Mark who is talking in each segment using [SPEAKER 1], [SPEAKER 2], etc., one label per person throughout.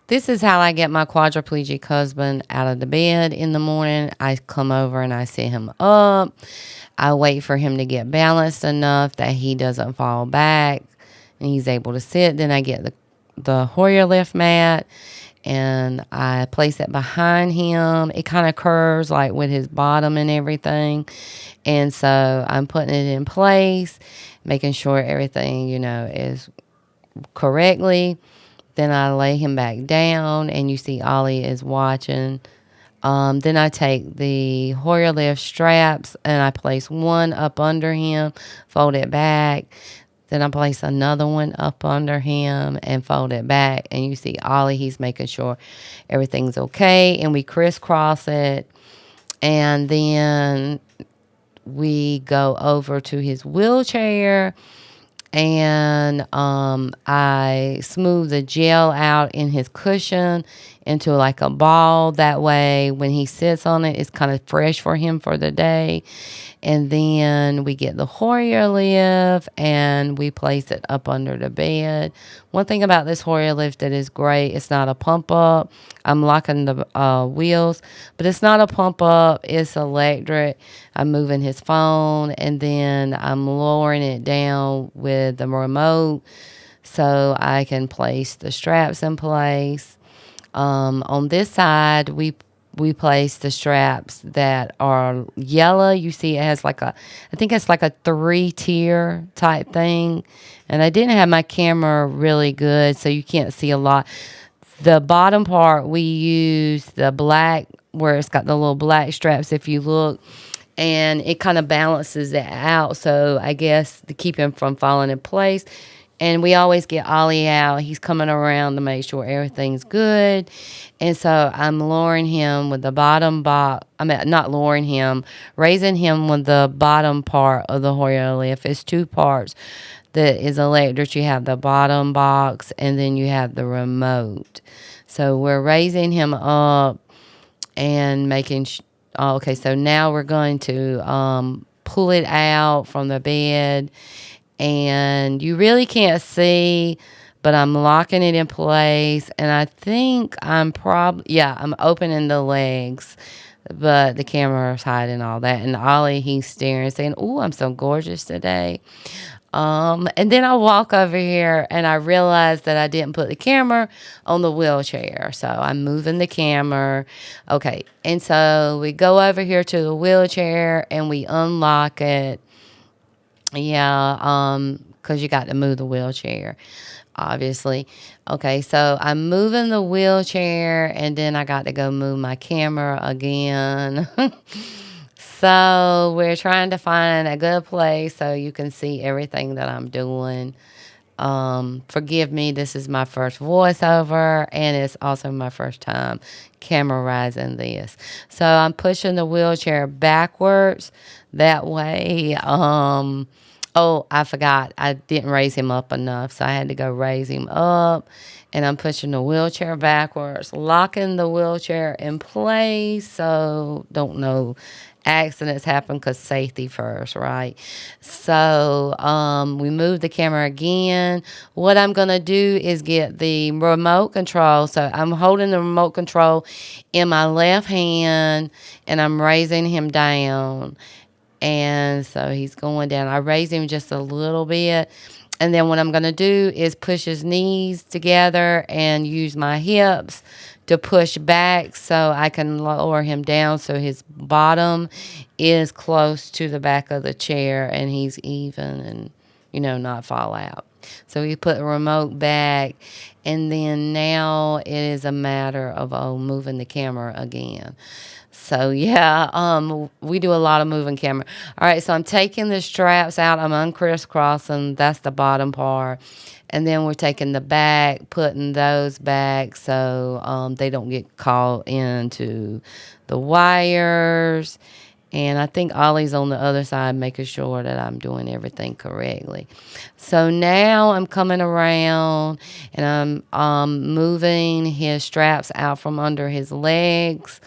[SPEAKER 1] This is how I get my quadriplegic husband out of the bed in the morning. I come over and I sit him up. I wait for him to get balanced enough that he doesn't fall back and he's able to sit. Then I get the Hoyer lift mat and I place it behind him. It kind of curves like with his bottom and everything. And so I'm putting it in place, making sure everything, is correctly. Then I lay him back down, and you see Ollie is watching. Then I take the Hoyer lift straps and I place one up under him, fold it back. Then I place another one up under him and fold it back. And you see Ollie, he's making sure everything's okay. And we crisscross it. And then we go over to his wheelchair and I smooth the gel out in his cushion into like a ball. That way, when he sits on it, it's kind of fresh for him for the day. And then we get the Hoyer lift and we place it up under the bed. One thing about this Hoyer lift that is great, it's not a pump up. I'm locking the wheels, but it's not a pump up. It's electric. I'm moving his phone and then I'm lowering it down with the remote so I can place the straps in place. On this side, we place the straps that are yellow. You see, it has I think it's like a 3-tier type thing. And I didn't have my camera really good, so you can't see a lot. The bottom part, we use the black, where it's got the little black straps, if you look, and it kind of balances it out. So I guess to keep him from falling in place. And we always get Ollie out. He's coming around to make sure everything's good. And so I'm lowering him with the bottom box. I mean, not lowering him, raising him with the bottom part of the Hoyer lift. It's 2 parts that is electric. You have the bottom box and then you have the remote. So we're raising him up and okay, so now we're going to pull it out from the bed. And you really can't see, but I'm locking it in place. And I think I'm opening the legs, but the camera's hiding all that. And Ollie, he's staring, saying, "Oh, I'm so gorgeous today." And then I walk over here and I realize that I didn't put the camera on the wheelchair. So I'm moving the camera. Okay. And so we go over here to the wheelchair and we unlock it. Yeah, because you got to move the wheelchair, obviously. Okay, so I'm moving the wheelchair, and then I got to go move my camera again. So we're trying to find a good place so you can see everything that I'm doing. Forgive me, this is my first voiceover, and it's also my first time camerizing this. So I'm pushing the wheelchair backwards. That way, oh, I forgot. I didn't raise him up enough, so I had to go raise him up. And I'm pushing the wheelchair backwards, locking the wheelchair in place. So don't know accidents happen because safety first, right? So we move the camera again. What I'm going to do is get the remote control. So I'm holding the remote control in my left hand and I'm raising him down. And so he's going down. I raise him just a little bit. And then what I'm going to do is push his knees together and use my hips to push back so I can lower him down so his bottom is close to the back of the chair and he's even and, not fall out. So we put the remote back, and then now it is a matter of moving the camera again. So yeah, we do a lot of moving camera. All right, so I'm taking the straps out. I'm uncrisscrossing. That's the bottom part. And then we're taking the back, putting those back so they don't get caught into the wires. And I think Ollie's on the other side making sure that I'm doing everything correctly. So now I'm coming around and I'm moving his straps out from under his legs.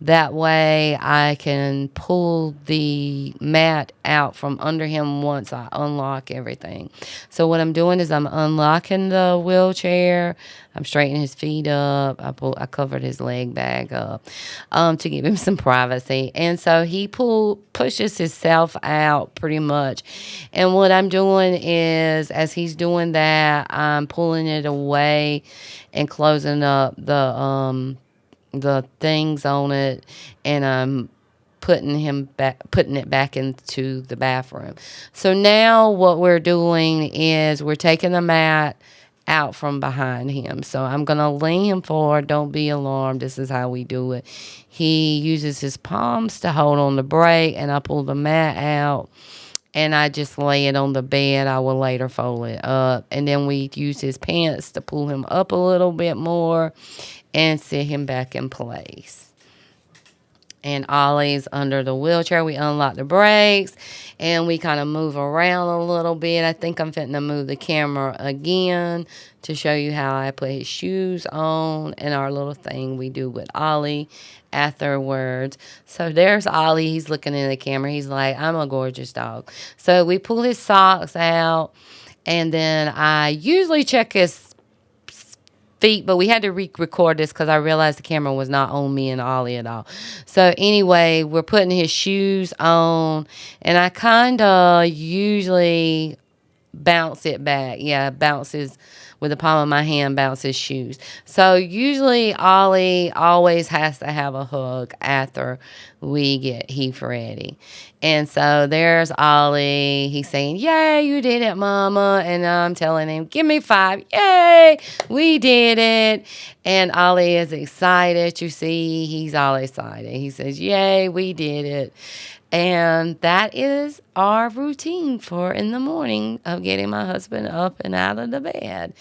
[SPEAKER 1] That way I can pull the mat out from under him once I unlock everything. So what I'm doing is I'm unlocking the wheelchair. I'm straightening his feet up. I covered his leg bag up to give him some privacy. And so he pushes himself out pretty much. And what I'm doing is, as he's doing that, I'm pulling it away and closing up the things on it, and I'm putting it back into the bathroom. So now what we're doing is we're taking the mat out from behind him. So I'm gonna lean him forward. Don't be alarmed. This is how we do it. He uses his palms to hold on the brake, and I pull the mat out and I just lay it on the bed. I will later fold it up. And then we use his pants to pull him up a little bit more and sit him back in place. And Ollie's under the wheelchair. We unlock the brakes and we kind of move around a little bit. I think I'm fitting to move the camera again to show you how I put his shoes on and our little thing we do with Ollie afterwards. So there's Ollie. He's looking in the camera. He's like, I'm a gorgeous dog. So we pull his socks out, and then I usually check his feet, but we had to record this because I realized the camera was not on me and Ollie at all. So anyway, we're putting his shoes on, and I kind of usually bounce it back. Yeah, bounces with the palm of my hand, bounces shoes. So usually Ollie always has to have a hug after we get Heath ready. And so there's Ollie. He's saying, "Yay, you did it, Mama." And I'm telling him, "Give me 5. Yay, we did it." And Ollie is excited. You see, he's all excited. He says, "Yay, we did it." And that is our routine for in the morning of getting my husband up and out of the bed.